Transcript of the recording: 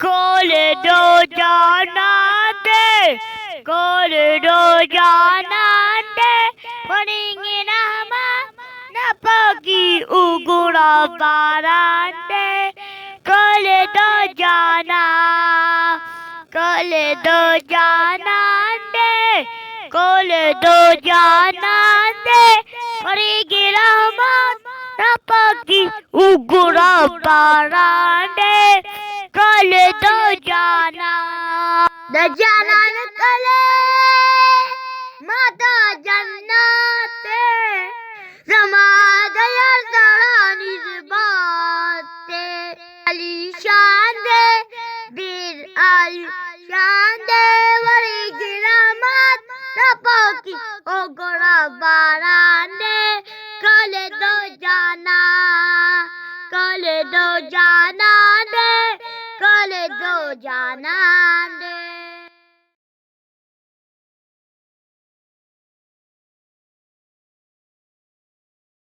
کولے دو جانا دے کولے دو جانا دے پڑیں گے نہما نہ پاکی اگڑا باران دے کولے دو جانا کولے دو جانا دے کولے دو جانا دے پڑیں گے نہما نہ پاکی اگڑا باران دے کولے دو جانا دا جانا نکلے ماتا جنت زما دیا سرانی بات علی شان دے بیر علی شان دے وری گرامات نپاکی اگڑا باران دے کولے دو جانا کولے دو جانا دے کولے دو جانا دے